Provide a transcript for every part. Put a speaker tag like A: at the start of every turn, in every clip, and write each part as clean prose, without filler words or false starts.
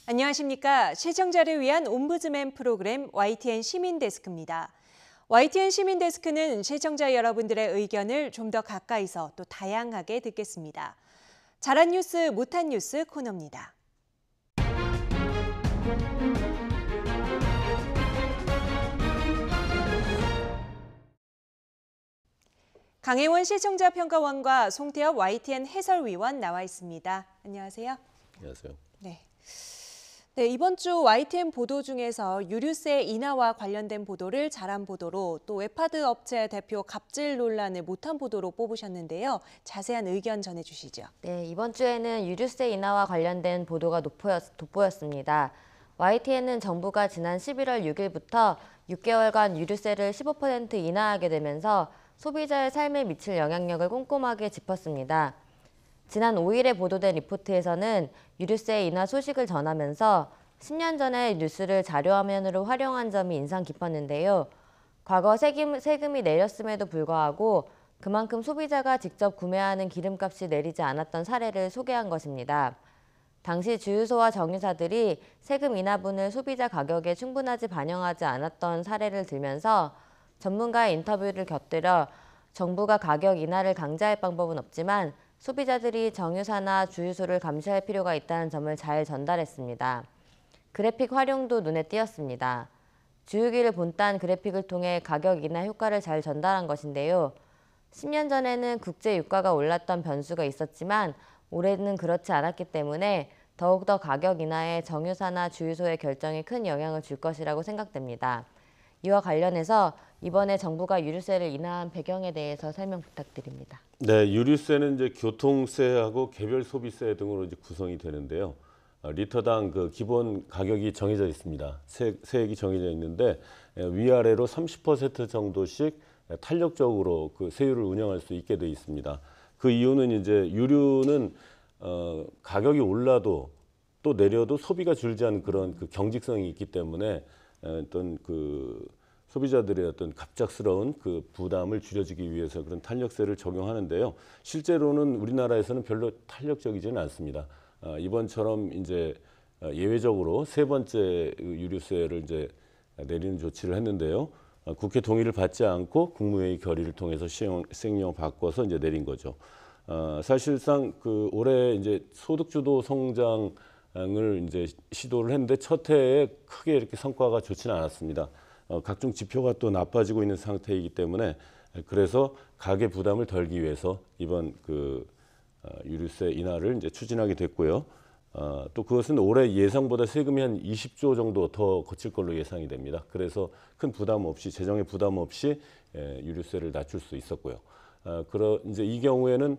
A: 안녕하십니까. 시청자를 위한 옴부즈맨 프로그램 YTN 시민데스크입니다. YTN 시민데스크는 시청자 여러분들의 의견을 좀 더 가까이서 또 다양하게 듣겠습니다. 잘한 뉴스, 못한 뉴스 코너입니다. 강혜원 시청자평가원과 송태엽 YTN 해설위원 나와 있습니다. 안녕하세요.
B: 안녕하세요.
A: 네, 이번 주 YTN 보도 중에서 유류세 인하와 관련된 보도를 잘한 보도로 또 웹하드 업체 대표 갑질 논란을 못한 보도로 뽑으셨는데요. 자세한 의견 전해주시죠.
C: 네, 이번 주에는 유류세 인하와 관련된 보도가 돋보였습니다. YTN은 정부가 지난 11월 6일부터 6개월간 유류세를 15% 인하하게 되면서 소비자의 삶에 미칠 영향력을 꼼꼼하게 짚었습니다. 지난 5일에 보도된 리포트에서는 유류세 인하 소식을 전하면서 10년 전에 뉴스를 자료화면으로 활용한 점이 인상 깊었는데요. 과거 세금이 내렸음에도 불구하고 그만큼 소비자가 직접 구매하는 기름값이 내리지 않았던 사례를 소개한 것입니다. 당시 주유소와 정유사들이 세금 인하분을 소비자 가격에 충분하지 반영하지 않았던 사례를 들면서 전문가의 인터뷰를 곁들여 정부가 가격 인하를 강제할 방법은 없지만 소비자들이 정유사나 주유소를 감시할 필요가 있다는 점을 잘 전달했습니다. 그래픽 활용도 눈에 띄었습니다. 주유기를 본딴 그래픽을 통해 가격 인하 효과를 잘 전달한 것인데요. 10년 전에는 국제 유가가 올랐던 변수가 있었지만 올해는 그렇지 않았기 때문에 더욱더 가격 인하에 정유사나 주유소의 결정에 큰 영향을 줄 것이라고 생각됩니다. 이와 관련해서 이번에 정부가 유류세를 인하한 배경에 대해서 설명 부탁드립니다.
B: 네, 유류세는 이제 교통세하고 개별 소비세 등으로 이제 구성이 되는데요. 리터당 그 기본 가격이 정해져 있습니다. 세액이 정해져 있는데 위아래로 30% 정도씩 탄력적으로 그 세율을 운영할 수 있게 돼 있습니다. 그 이유는 이제 유류는 가격이 올라도 또 내려도 소비가 줄지 않은 그런 그 경직성이 있기 때문에 어떤 그 소비자들의 어떤 갑작스러운 그 부담을 줄여주기 위해서 그런 탄력세를 적용하는데요. 실제로는 우리나라에서는 별로 탄력적이지는 않습니다. 이번처럼 이제 예외적으로 세 번째 유류세를 이제 내리는 조치를 했는데요. 국회 동의를 받지 않고 국무회의 결의를 통해서 시행령 바꿔서 이제 내린 거죠. 사실상 그 올해 이제 소득주도 성장을 이제 시도를 했는데 첫 해에 크게 이렇게 성과가 좋지는 않았습니다. 각종 지표가 또 나빠지고 있는 상태이기 때문에 그래서 가계 부담을 덜기 위해서 이번 그 유류세 인하를 이제 추진하게 됐고요. 또 그것은 올해 예상보다 세금이 한 20조 정도 더 거칠 걸로 예상이 됩니다. 그래서 큰 부담 없이 재정에 부담 없이 유류세를 낮출 수 있었고요. 이제 이 경우에는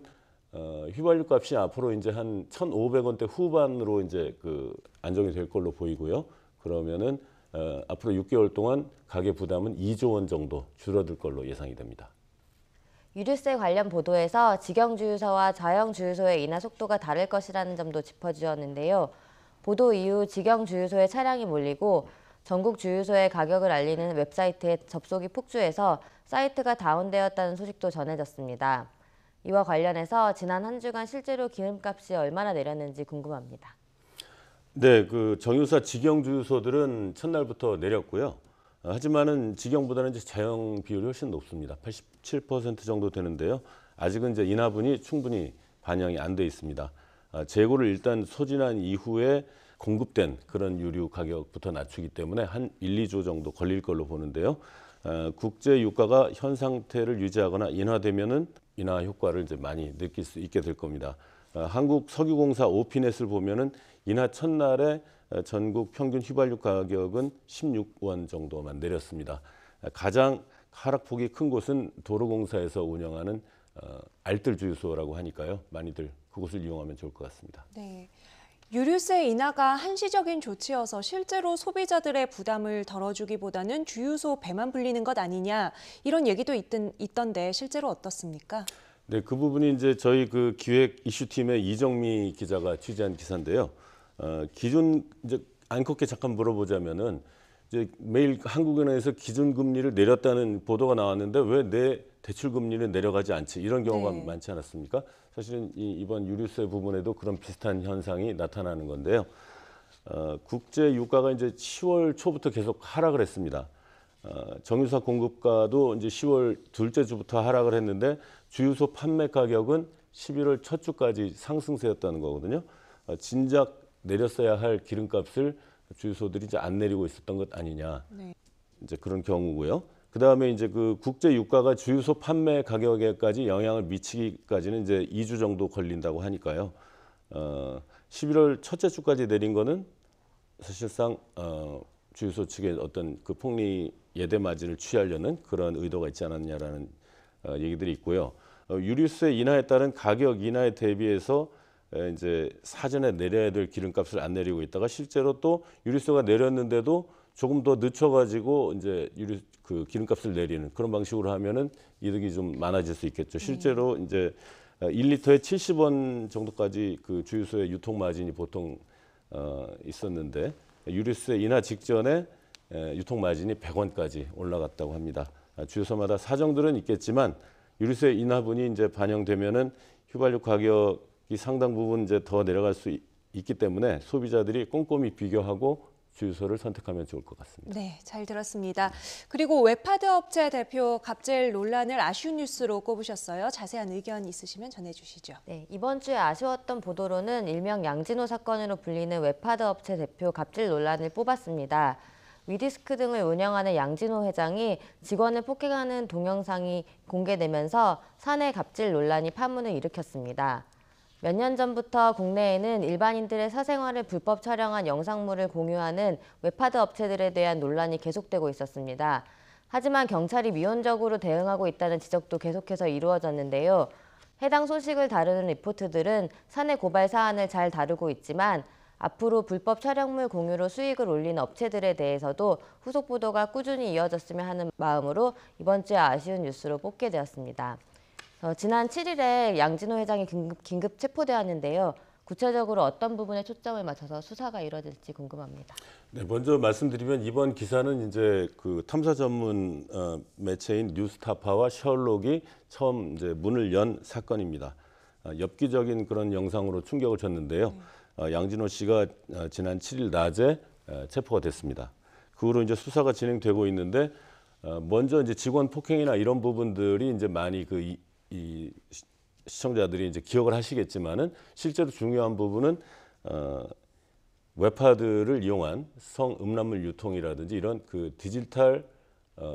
B: 휘발유 값이 앞으로 이제 한 1,500원대 후반으로 이제 그 안정이 될 걸로 보이고요. 그러면은 앞으로 6개월 동안 가계 부담은 2조 원 정도 줄어들 걸로 예상이 됩니다.
C: 유류세 관련 보도에서 직영주유소와 자영주유소의 인하 속도가 다를 것이라는 점도 짚어주었는데요. 보도 이후 직영주유소에 차량이 몰리고 전국 주유소의 가격을 알리는 웹사이트에 접속이 폭주해서 사이트가 다운되었다는 소식도 전해졌습니다. 이와 관련해서 지난 한 주간 실제로 기름값이 얼마나 내렸는지 궁금합니다.
B: 네, 그 정유사 직영주유소들은 첫날부터 내렸고요. 하지만은 직영보다는 이제 자영 비율이 훨씬 높습니다. 87% 정도 되는데요. 아직은 이제 인하분이 충분히 반영이 안 돼 있습니다. 재고를 일단 소진한 이후에 공급된 그런 유류 가격부터 낮추기 때문에 한 1, 2조 정도 걸릴 걸로 보는데요. 국제 유가가 현 상태를 유지하거나 인하되면은 인하 효과를 이제 많이 느낄 수 있게 될 겁니다. 한국 석유공사 오피넷을 보면은 인하 첫날에 전국 평균 휘발유 가격은 16원 정도만 내렸습니다. 가장 하락폭이 큰 곳은 도로공사에서 운영하는 알뜰 주유소라고 하니까요. 많이들 그곳을 이용하면 좋을 것 같습니다.
A: 네. 유류세 인하가 한시적인 조치여서 실제로 소비자들의 부담을 덜어주기보다는 주유소 배만 불리는 것 아니냐 이런 얘기도 있던데 실제로 어떻습니까?
B: 네, 그 부분이 이제 저희 그 기획 이슈팀의 이정미 기자가 취재한 기사인데요. 기존 이제 안컸게 잠깐 물어보자면은 이제 매일 한국은행에서 기준금리를 내렸다는 보도가 나왔는데 왜 내 대출금리는 내려가지 않지 이런 경우가
A: 네.
B: 많지 않았습니까? 사실은 이번 유류세 부분에도 그런 비슷한 현상이 나타나는 건데요. 국제 유가가 이제 10월 초부터 계속 하락을 했습니다. 정유사 공급가도 이제 10월 둘째 주부터 하락을 했는데 주유소 판매 가격은 11월 첫 주까지 상승세였다는 거거든요. 진작 내렸어야 할 기름값을 주유소들이 이제 안 내리고 있었던 것 아니냐.
A: 네.
B: 이제 그런 경우고요. 그 다음에 이제 그 국제 유가가 주유소 판매 가격에까지 영향을 미치기까지는 이제 2주 정도 걸린다고 하니까요. 11월 첫째 주까지 내린 거는 사실상 주유소 측의 어떤 그 폭리 예대 마진을 취하려는 그런 의도가 있지 않았냐라는 얘기들이 있고요. 유류세 인하에 따른 가격 인하에 대비해서 이제 사전에 내려야 될 기름값을 안 내리고 있다가 실제로 또 유류세가 내렸는데도 조금 더 늦춰가지고 이제 그 기름값을 내리는 그런 방식으로 하면은 이득이 좀 많아질 수 있겠죠. 실제로 이제 1리터에 70원 정도까지 그 주유소의 유통 마진이 보통 있었는데 유류세 인하 직전에 유통 마진이 100원까지 올라갔다고 합니다. 주유소마다 사정들은 있겠지만 유류세 인하분이 이제 반영되면은 휘발유 가격이 상당 부분 이제 더 내려갈 수 있기 때문에 소비자들이 꼼꼼히 비교하고 주유소를 선택하면 좋을 것 같습니다.
A: 네, 잘 들었습니다. 그리고 웹하드 업체 대표 갑질 논란을 아쉬운 뉴스로 꼽으셨어요. 자세한 의견 있으시면 전해주시죠.
C: 네, 이번 주에 아쉬웠던 보도로는 일명 양진호 사건으로 불리는 웹하드 업체 대표 갑질 논란을 뽑았습니다. 위디스크 등을 운영하는 양진호 회장이 직원을 폭행하는 동영상이 공개되면서 사내 갑질 논란이 파문을 일으켰습니다. 몇 년 전부터 국내에는 일반인들의 사생활을 불법 촬영한 영상물을 공유하는 웹하드 업체들에 대한 논란이 계속되고 있었습니다. 하지만 경찰이 미온적으로 대응하고 있다는 지적도 계속해서 이루어졌는데요. 해당 소식을 다루는 리포트들은 사내 고발 사안을 잘 다루고 있지만 앞으로 불법 촬영물 공유로 수익을 올리는 업체들에 대해서도 후속 보도가 꾸준히 이어졌으면 하는 마음으로 이번 주에 아쉬운 뉴스로 뽑게 되었습니다. 지난 7일에 양진호 회장이 긴급 체포되었는데요. 구체적으로 어떤 부분에 초점을 맞춰서 수사가 이루어질지 궁금합니다.
B: 네, 먼저 말씀드리면 이번 기사는 이제 그 탐사 전문 매체인 뉴스타파와 셜록이 처음 이제 문을 연 사건입니다. 엽기적인 그런 영상으로 충격을 줬는데요. 양진호 씨가 지난 7일 낮에 체포가 됐습니다. 그 후로 이제 수사가 진행되고 있는데 먼저 이제 직원 폭행이나 이런 부분들이 이제 많이 이 시청자들이 이제 기억을 하시겠지만은 실제로 중요한 부분은 웹하드를 이용한 성음란물 유통이라든지 이런 그 디지털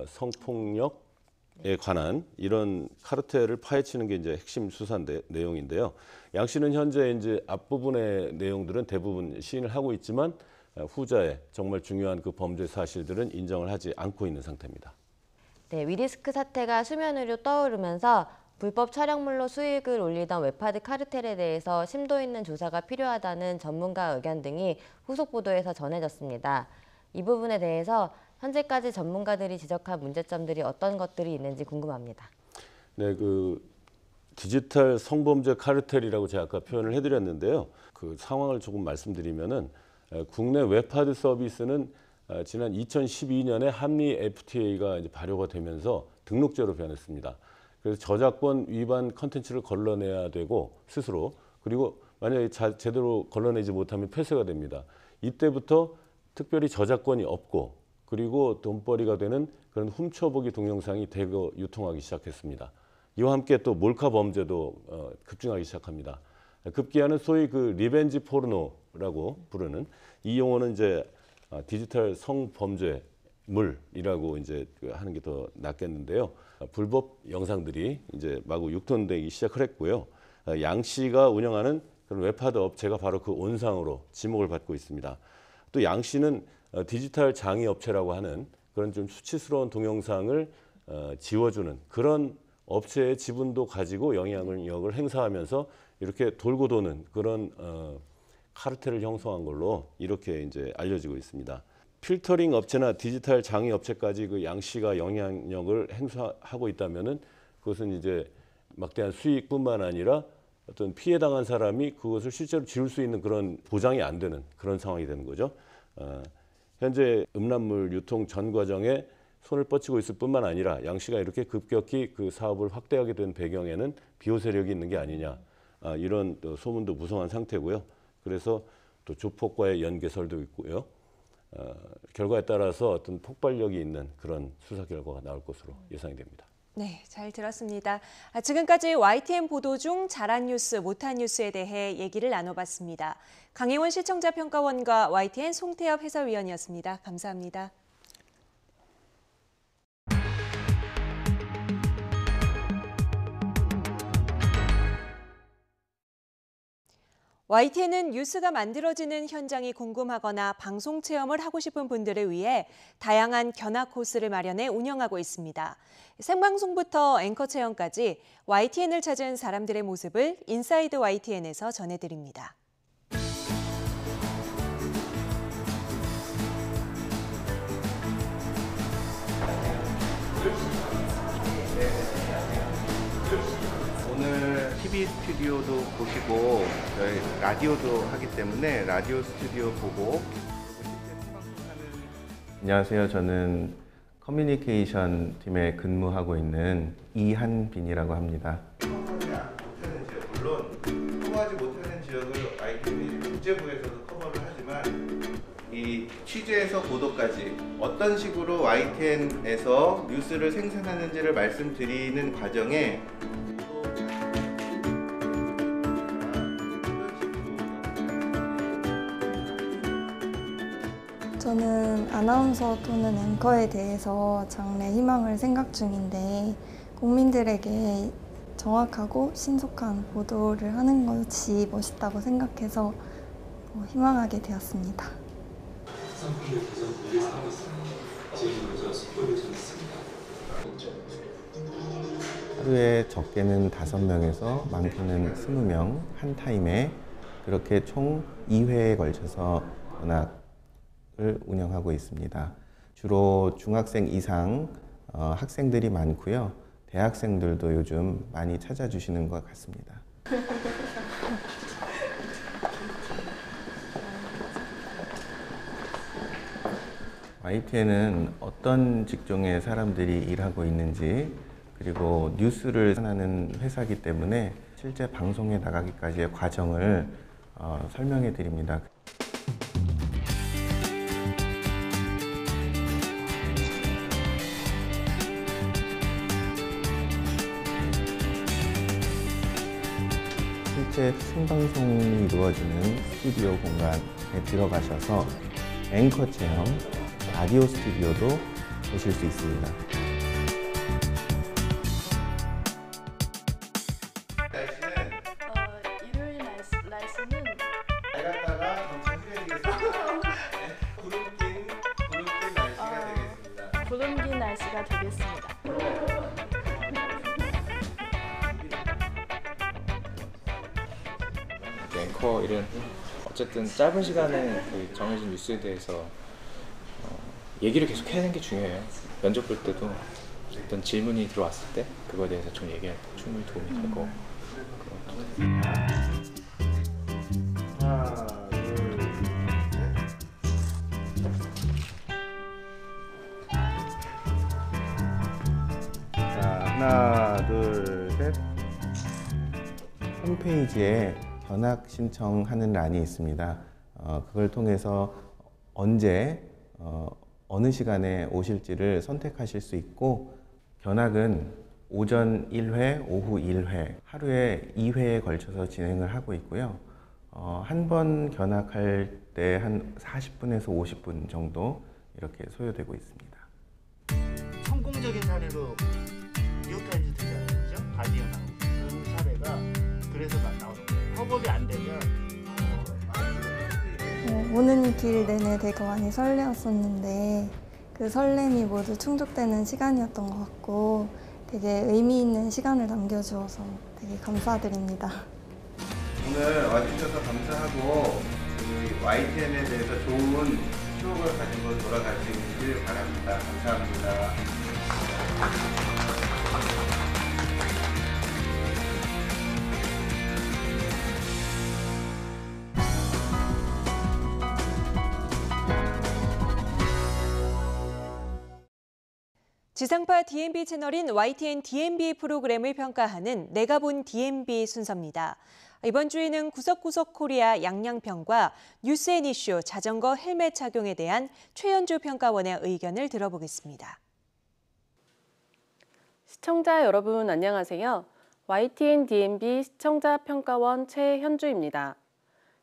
B: 성폭력에 관한 이런 카르텔을 파헤치는 게 이제 핵심 수사 내용인데요. 양 씨는 현재 이제 앞부분의 내용들은 대부분 시인을 하고 있지만 후자의 정말 중요한 그 범죄 사실들은 인정을 하지 않고 있는 상태입니다.
C: 네, 위디스크 사태가 수면 위로 떠오르면서 불법 촬영물로 수익을 올리던 웹하드 카르텔에 대해서 심도 있는 조사가 필요하다는 전문가 의견 등이 후속 보도에서 전해졌습니다. 이 부분에 대해서 현재까지 전문가들이 지적한 문제점들이 어떤 것들이 있는지 궁금합니다.
B: 네, 그 디지털 성범죄 카르텔이라고 제가 아까 표현을 해드렸는데요. 그 상황을 조금 말씀드리면은 국내 웹하드 서비스는 지난 2012년에 한미 FTA가 이제 발효가 되면서 등록제로 변했습니다. 그래서 저작권 위반 컨텐츠를 걸러내야 되고 스스로 그리고 만약에 제대로 걸러내지 못하면 폐쇄가 됩니다. 이때부터 특별히 저작권이 없고 그리고 돈벌이가 되는 그런 훔쳐보기 동영상이 대거 유통하기 시작했습니다. 이와 함께 또 몰카 범죄도 급증하기 시작합니다. 급기야는 소위 그 리벤지 포르노라고 부르는 이 용어는 이제 디지털 성범죄물이라고 이제 하는 게 더 낫겠는데요. 불법 영상들이 이제 마구 유통되기 시작을 했고요. 양 씨가 운영하는 그런 웹하드 업체가 바로 그 온상으로 지목을 받고 있습니다. 또 양 씨는 디지털 장애 업체라고 하는 그런 좀 수치스러운 동영상을 지워주는 그런 업체의 지분도 가지고 영향력을 행사하면서 이렇게 돌고 도는 그런 카르텔을 형성한 걸로 이렇게 이제 알려지고 있습니다. 필터링 업체나 디지털 장애 업체까지 그 양 씨가 영향력을 행사하고 있다면은 그것은 이제 막대한 수익뿐만 아니라 어떤 피해 당한 사람이 그것을 실제로 지울 수 있는 그런 보장이 안 되는 그런 상황이 되는 거죠. 현재 음란물 유통 전 과정에 손을 뻗치고 있을 뿐만 아니라 양 씨가 이렇게 급격히 그 사업을 확대하게 된 배경에는 비호 세력이 있는 게 아니냐 이런 또 소문도 무성한 상태고요. 그래서 또 주폭과의 연계설도 있고요. 결과에 따라서 어떤 폭발력이 있는 그런 수사 결과가 나올 것으로 예상이 됩니다.
A: 네, 잘 들었습니다. 지금까지 YTN 보도 중 잘한 뉴스, 못한 뉴스에 대해 얘기를 나눠봤습니다. 강혜원 시청자평가원과 YTN 송태엽 해설위원이었습니다. 감사합니다. YTN은 뉴스가 만들어지는 현장이 궁금하거나 방송 체험을 하고 싶은 분들을 위해 다양한 견학 코스를 마련해 운영하고 있습니다. 생방송부터 앵커 체험까지 YTN을 찾은 사람들의 모습을 인사이드 YTN에서 전해드립니다.
D: 오늘 TV 스튜디오도 보시고 저희 라디오도 하기 때문에 라디오 스튜디오 보고 안녕하세요. 저는 커뮤니케이션 팀에 근무하고 있는 이한빈이라고 합니다. 못하는 지역, 물론 커버하지 못하는 지역을 YTN이 국제부에서도 커버를 하지만 이 취재에서 보도까지 어떤 식으로 YTN에서 뉴스를 생산하는지를 말씀드리는 과정에
E: 저는 아나운서 또는 앵커에 대해서 장래 희망을 생각 중인데 국민들에게 정확하고 신속한 보도를 하는 것이 멋있다고 생각해서 희망하게 되었습니다.
F: 상품의 가장 미래 사업은 제일 먼저 속도를 전했습니다.
D: 하루에 적게는 5명에서 많게는 20명 한 타임에 그렇게 총 2회에 걸쳐서 견학을 운영하고 있습니다. 주로 중학생 이상 학생들이 많고요. 대학생들도 요즘 많이 찾아주시는 것 같습니다. YTN은 어떤 직종의 사람들이 일하고 있는지 그리고 뉴스를 하는 회사이기 때문에 실제 방송에 나가기까지의 과정을 설명해 드립니다. 실제 생방송이 이루어지는 스튜디오 공간에 들어가셔서 앵커 체험, 라디오 스튜디오도 보실 수 있습니다. 날씨는
G: 일요일 날씨는
D: 밝았다가 점차 흐려지겠습니다. 구름 낀 날씨가 되겠습니다.
G: 구름 긴 날씨가 되겠습니다.
H: 앵커 일은 어쨌든 짧은 시간에 그 정해진 뉴스에 대해서 얘기를 계속 해야 하는 게 중요해요. 면접 볼 때도 어떤 질문이 들어왔을 때 그거에 대해서 좀 얘기할 때 충분히 도움이 되고
D: 하나, 둘, 셋. 자, 하나, 둘, 셋. 홈페이지에 견학 신청하는 란이 있습니다. 그걸 통해서 언제 어느 시간에 오실지를 선택하실 수 있고 견학은 오전 1회, 오후 1회, 하루에 2회에 걸쳐서 진행을 하고 있고요. 한 번 견학할 때 한 40분에서 50분 정도 이렇게 소요되고 있습니다.
I: 성공적인 사례로 기억까지 되잖아요. 그죠? 가디언하고 그런 사례가 그래서 나오는 거예요. 협업이 안 되면
E: 오는 길 내내 되게 많이 설레었었는데 그 설렘이 모두 충족되는 시간이었던 것 같고 되게 의미 있는 시간을 남겨주어서 되게 감사드립니다.
D: 오늘 와주셔서 감사하고 우리 YTN에 대해서 좋은 추억을 가지고 돌아갈 수 있길 바랍니다. 감사합니다.
A: 지상파 DMB 채널인 YTN DMB 프로그램을 평가하는 내가 본 DMB 순서입니다. 이번 주에는 구석구석 코리아 양양편과 뉴스앤이슈 자전거 헬멧 착용에 대한 최연주 평가원의 의견을 들어보겠습니다.
J: 시청자 여러분 안녕하세요. YTN DMB 시청자 평가원 최현주입니다.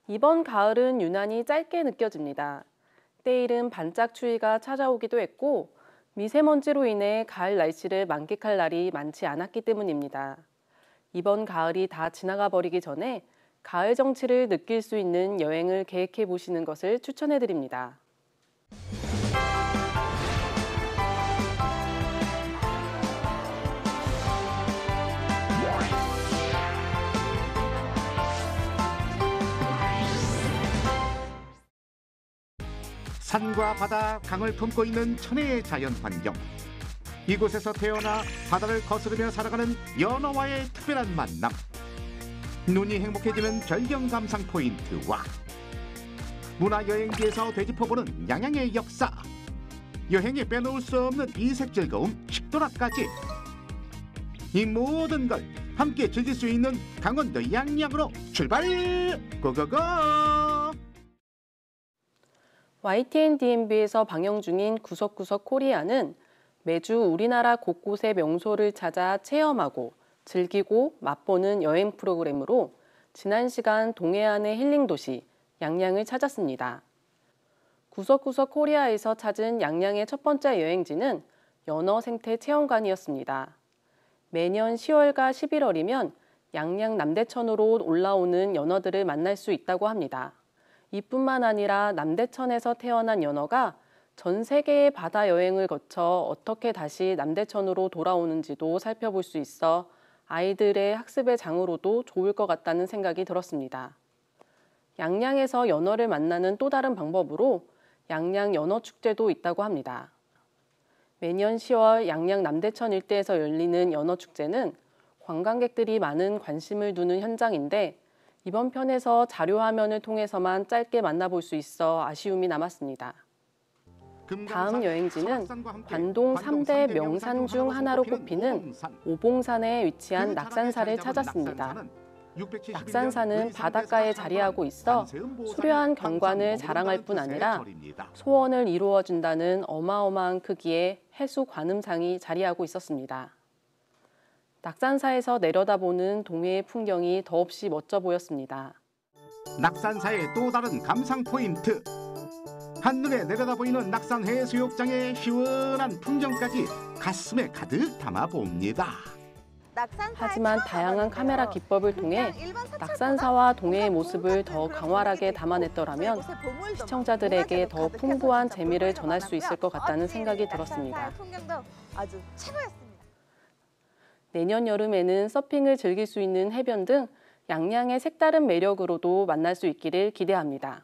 J: 이번 가을은 유난히 짧게 느껴집니다. 때이른 반짝 추위가 찾아오기도 했고 미세먼지로 인해 가을 날씨를 만끽할 날이 많지 않았기 때문입니다. 이번 가을이 다 지나가 버리기 전에 가을 정취를 느낄 수 있는 여행을 계획해 보시는 것을 추천해 드립니다.
K: 산과 바다, 강을 품고 있는 천혜의 자연 환경. 이곳에서 태어나 바다를 거스르며 살아가는 연어와의 특별한 만남. 눈이 행복해지는 절경 감상 포인트와 문화여행지에서 되짚어보는 양양의 역사. 여행에 빼놓을 수 없는 이색 즐거움 식도락까지. 이 모든 걸 함께 즐길 수 있는 강원도 양양으로 출발! 고고고!
J: YTN DMB에서 방영 중인 구석구석 코리아는 매주 우리나라 곳곳의 명소를 찾아 체험하고 즐기고 맛보는 여행 프로그램으로 지난 시간 동해안의 힐링 도시 양양을 찾았습니다. 구석구석 코리아에서 찾은 양양의 첫 번째 여행지는 연어 생태 체험관이었습니다. 매년 10월과 11월이면 양양 남대천으로 올라오는 연어들을 만날 수 있다고 합니다. 이뿐만 아니라 남대천에서 태어난 연어가 전 세계의 바다 여행을 거쳐 어떻게 다시 남대천으로 돌아오는지도 살펴볼 수 있어 아이들의 학습의 장으로도 좋을 것 같다는 생각이 들었습니다. 양양에서 연어를 만나는 또 다른 방법으로 양양 연어 축제도 있다고 합니다. 매년 10월 양양 남대천 일대에서 열리는 연어 축제는 관광객들이 많은 관심을 두는 현장인데 이번 편에서 자료화면을 통해서만 짧게 만나볼 수 있어 아쉬움이 남았습니다. 다음 여행지는 관동 3대 명산 중 하나로 꼽히는 오봉산에 위치한 낙산사를 찾았습니다. 낙산사는 바닷가에 자리하고 있어 수려한 경관을 자랑할 뿐 아니라 소원을 이루어준다는 어마어마한 크기의 해수 관음상이 자리하고 있었습니다. 낙산사에서 내려다보는 동해의 풍경이 더없이 멋져 보였습니다.
K: 낙산사의 또 다른 감상 포인트. 한눈에 내려다 보이는 낙산 해수욕장의 시원한 풍경까지 가슴에 가득 담아 봅니다.
J: 하지만 다양한 카메라 기법을 통해 낙산사와 동해의 모습을 더 광활하게 담아냈더라면 시청자들에게 더 풍부한 재미를 전할 수 있을 것 같다는 생각이 들었습니다.
L: 아주 최고였습니다.
J: 내년 여름에는 서핑을 즐길 수 있는 해변 등 양양의 색다른 매력으로도 만날 수 있기를 기대합니다.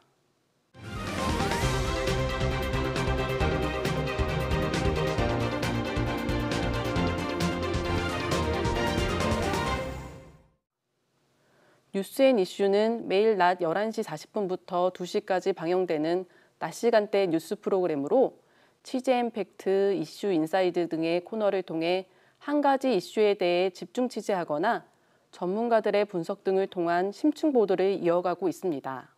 J: 뉴스앤이슈는 매일 낮 11시 40분부터 2시까지 방영되는 낮 시간대 뉴스 프로그램으로 취재 임팩트, 이슈 인사이드 등의 코너를 통해 한 가지 이슈에 대해 집중 취재하거나 전문가들의 분석 등을 통한 심층 보도를 이어가고 있습니다.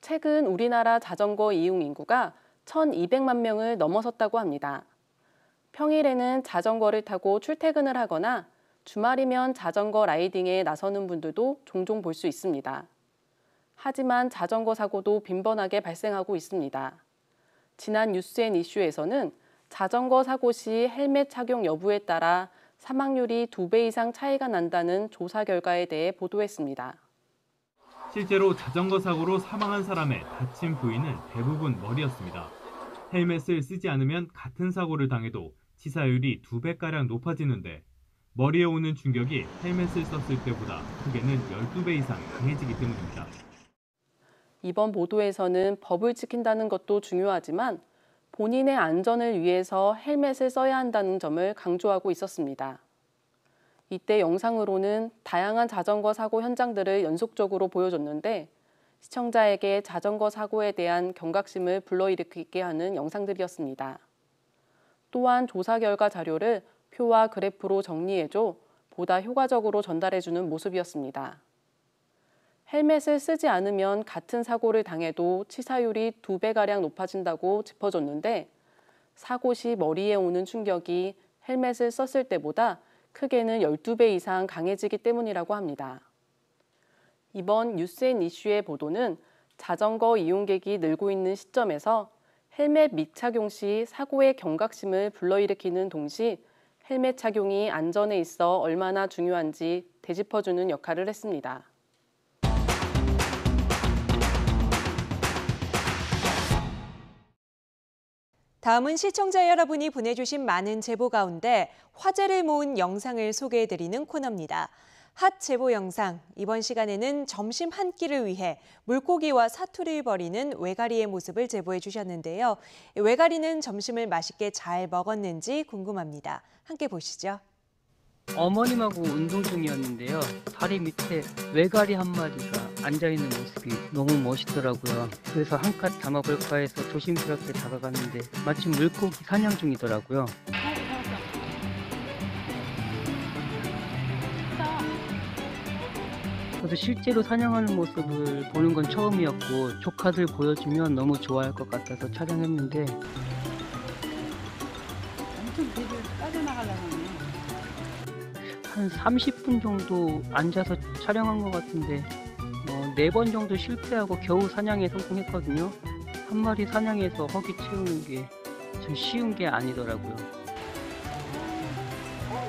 J: 최근 우리나라 자전거 이용 인구가 1,200만 명을 넘어섰다고 합니다. 평일에는 자전거를 타고 출퇴근을 하거나 주말이면 자전거 라이딩에 나서는 분들도 종종 볼 수 있습니다. 하지만 자전거 사고도 빈번하게 발생하고 있습니다. 지난 뉴스앤이슈에서는 자전거 사고 시 헬멧 착용 여부에 따라 사망률이 2배 이상 차이가 난다는 조사 결과에 대해 보도했습니다.
M: 실제로 자전거 사고로 사망한 사람의 다친 부위는 대부분 머리였습니다. 헬멧을 쓰지 않으면 같은 사고를 당해도 치사율이 2배가량 높아지는데 머리에 오는 충격이 헬멧을 썼을 때보다 크게는 12배 이상 강해지기 때문입니다.
J: 이번 보도에서는 법을 지킨다는 것도 중요하지만 본인의 안전을 위해서 헬멧을 써야 한다는 점을 강조하고 있었습니다. 이때 영상으로는 다양한 자전거 사고 현장들을 연속적으로 보여줬는데 시청자에게 자전거 사고에 대한 경각심을 불러일으키게 하는 영상들이었습니다. 또한 조사 결과 자료를 표와 그래프로 정리해줘 보다 효과적으로 전달해주는 모습이었습니다. 헬멧을 쓰지 않으면 같은 사고를 당해도 치사율이 2배가량 높아진다고 짚어줬는데 사고 시 머리에 오는 충격이 헬멧을 썼을 때보다 크게는 12배 이상 강해지기 때문이라고 합니다. 이번 뉴스앤이슈의 보도는 자전거 이용객이 늘고 있는 시점에서 헬멧 미착용 시 사고의 경각심을 불러일으키는 동시 헬멧 착용이 안전에 있어 얼마나 중요한지 되짚어주는 역할을 했습니다.
A: 다음은 시청자 여러분이 보내주신 많은 제보 가운데 화제를 모은 영상을 소개해드리는 코너입니다. 핫 제보 영상, 이번 시간에는 점심 한 끼를 위해 물고기와 사투를 벌이는 외가리의 모습을 제보해 주셨는데요. 외가리는 점심을 맛있게 잘 먹었는지 궁금합니다. 함께 보시죠.
N: 어머님하고 운동 중이었는데요. 다리 밑에 외가리 한 마리가 앉아있는 모습이 너무 멋있더라고요. 그래서 한 칸 담아볼까 해서 조심스럽게 다가갔는데 마침 물고기 사냥 중이더라고요. 저도 실제로 사냥하는 모습을 보는 건 처음이었고 조카들 보여주면 너무 좋아할 것 같아서 촬영했는데
O: 엄청 배를 빠져나가려고 하네.
N: 한 30분 정도 앉아서 촬영한 것 같은데 4번 정도 실패하고 겨우 사냥에 성공했거든요. 한 마리 사냥해서 허기 채우는 게 참 쉬운 게 아니더라고요.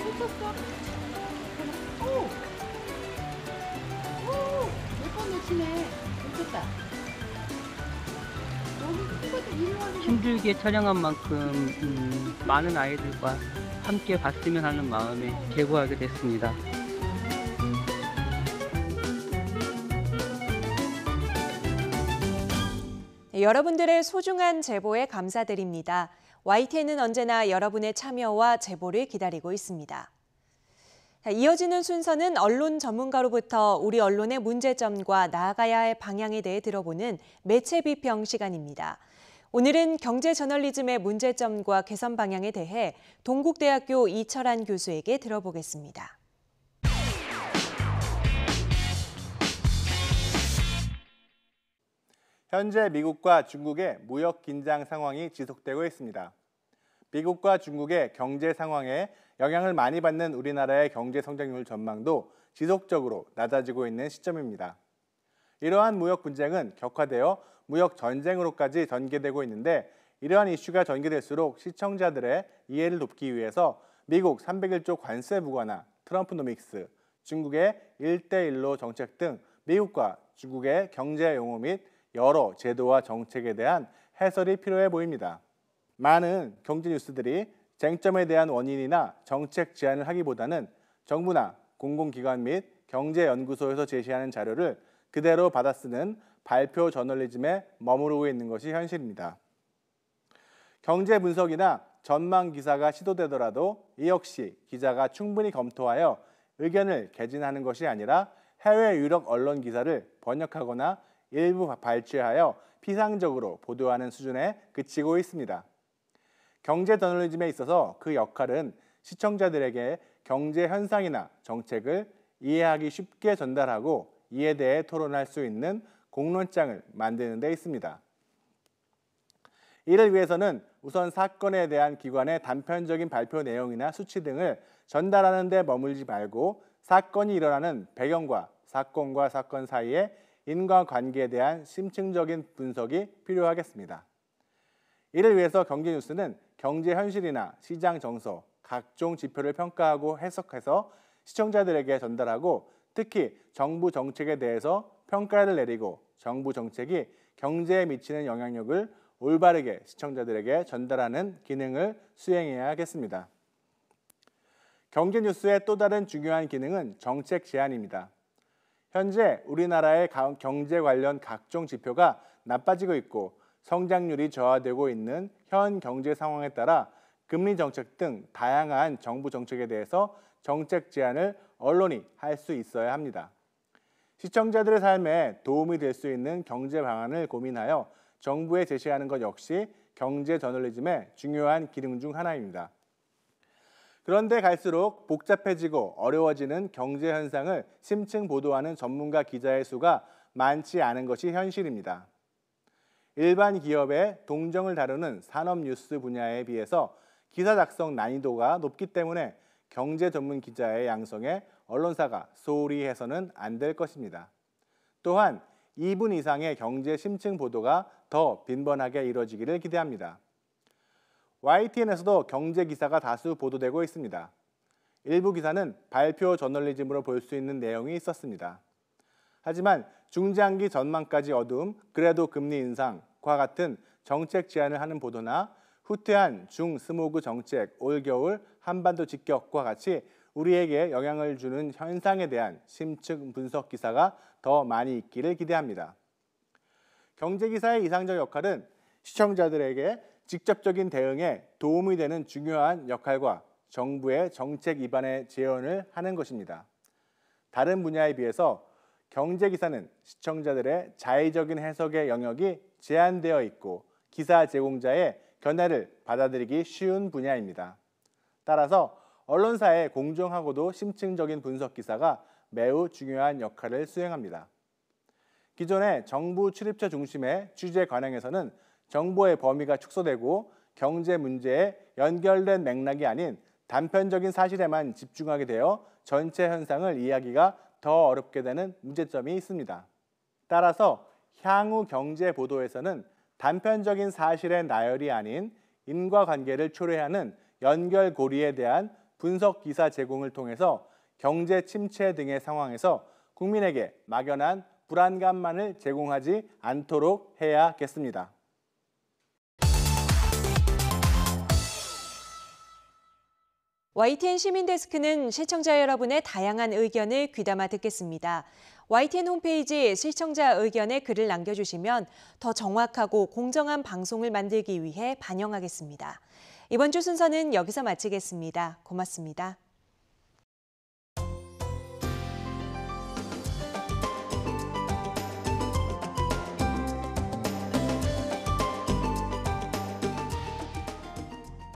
O: 놓쳤어. 몇번 놓치네. 놓쳤다.
N: 힘들게 촬영한 만큼 많은 아이들과 함께 봤으면 하는 마음에 제보하게 됐습니다.
A: 여러분들의 소중한 제보에 감사드립니다. YTN은 언제나 여러분의 참여와 제보를 기다리고 있습니다. 이어지는 순서는 언론 전문가로부터 우리 언론의 문제점과 나아가야 할 방향에 대해 들어보는 매체 비평 시간입니다. 오늘은 경제 저널리즘의 문제점과 개선 방향에 대해 동국대학교 이철한 교수에게 들어보겠습니다.
P: 현재 미국과 중국의 무역 긴장 상황이 지속되고 있습니다. 미국과 중국의 경제 상황에 영향을 많이 받는 우리나라의 경제 성장률 전망도 지속적으로 낮아지고 있는 시점입니다. 이러한 무역 분쟁은 격화되어 무역 전쟁으로까지 전개되고 있는데 이러한 이슈가 전개될수록 시청자들의 이해를 돕기 위해서 미국 301조 관세 무관화, 트럼프노믹스, 중국의 1대1로 정책 등 미국과 중국의 경제 용어 및 여러 제도와 정책에 대한 해설이 필요해 보입니다. 많은 경제 뉴스들이 쟁점에 대한 원인이나 정책 제안을 하기보다는 정부나 공공기관 및 경제연구소에서 제시하는 자료를 그대로 받아 쓰는 발표 저널리즘에 머무르고 있는 것이 현실입니다. 경제 분석이나 전망 기사가 시도되더라도 이 역시 기자가 충분히 검토하여 의견을 개진하는 것이 아니라 해외 유력 언론 기사를 번역하거나 일부 발췌하여 피상적으로 보도하는 수준에 그치고 있습니다. 경제 저널리즘에 있어서 그 역할은 시청자들에게 경제 현상이나 정책을 이해하기 쉽게 전달하고 이에 대해 토론할 수 있는 공론장을 만드는 데 있습니다. 이를 위해서는 우선 사건에 대한 기관의 단편적인 발표 내용이나 수치 등을 전달하는 데 머물지 말고 사건이 일어나는 배경과 사건 사이의 인과관계에 대한 심층적인 분석이 필요하겠습니다. 이를 위해서 경제뉴스는 경제 현실이나 시장 정서, 각종 지표를 평가하고 해석해서 시청자들에게 전달하고 특히 정부 정책에 대해서 평가를 내리고 정부 정책이 경제에 미치는 영향력을 올바르게 시청자들에게 전달하는 기능을 수행해야 하겠습니다. 경제뉴스의 또 다른 중요한 기능은 정책 제안입니다. 현재 우리나라의 경제 관련 각종 지표가 나빠지고 있고 성장률이 저하되고 있는 현 경제 상황에 따라 금리 정책 등 다양한 정부 정책에 대해서 정책 제안을 언론이 할 수 있어야 합니다. 시청자들의 삶에 도움이 될 수 있는 경제 방안을 고민하여 정부에 제시하는 것 역시 경제 저널리즘의 중요한 기능 중 하나입니다. 그런데 갈수록 복잡해지고 어려워지는 경제 현상을 심층 보도하는 전문가 기자의 수가 많지 않은 것이 현실입니다. 일반 기업의 동정을 다루는 산업 뉴스 분야에 비해서 기사 작성 난이도가 높기 때문에 경제 전문 기자의 양성에 언론사가 소홀히 해서는 안 될 것입니다. 또한 2분 이상의 경제 심층 보도가 더 빈번하게 이루어지기를 기대합니다. YTN에서도 경제 기사가 다수 보도되고 있습니다. 일부 기사는 발표 저널리즘으로 볼 수 있는 내용이 있었습니다. 하지만 중장기 전망까지 어두움, 그래도 금리 인상과 같은 정책 제안을 하는 보도나 후퇴한 중스모그 정책, 올겨울 한반도 직격과 같이 우리에게 영향을 주는 현상에 대한 심층 분석 기사가 더 많이 있기를 기대합니다. 경제기사의 이상적 역할은 시청자들에게 직접적인 대응에 도움이 되는 중요한 역할과 정부의 정책 입안의 재현을 하는 것입니다. 다른 분야에 비해서 경제기사는 시청자들의 자의적인 해석의 영역이 제한되어 있고 기사 제공자의 견해를 받아들이기 쉬운 분야입니다. 따라서 언론사의 공정하고도 심층적인 분석 기사가 매우 중요한 역할을 수행합니다. 기존의 정부 출입처 중심의 취재 관행에서는 정보의 범위가 축소되고 경제 문제에 연결된 맥락이 아닌 단편적인 사실에만 집중하게 되어 전체 현상을 이해하기가 더 어렵게 되는 문제점이 있습니다. 따라서 향후 경제 보도에서는 단편적인 사실의 나열이 아닌 인과관계를 초래하는 연결고리에 대한 분석 기사 제공을 통해서 경제 침체 등의 상황에서 국민에게 막연한 불안감만을 제공하지 않도록 해야겠습니다.
A: YTN 시민데스크는 시청자 여러분의 다양한 의견을 귀담아 듣겠습니다. YTN 홈페이지 시청자 의견에 글을 남겨주시면 더 정확하고 공정한 방송을 만들기 위해 반영하겠습니다. 이번 주 순서는 여기서 마치겠습니다. 고맙습니다.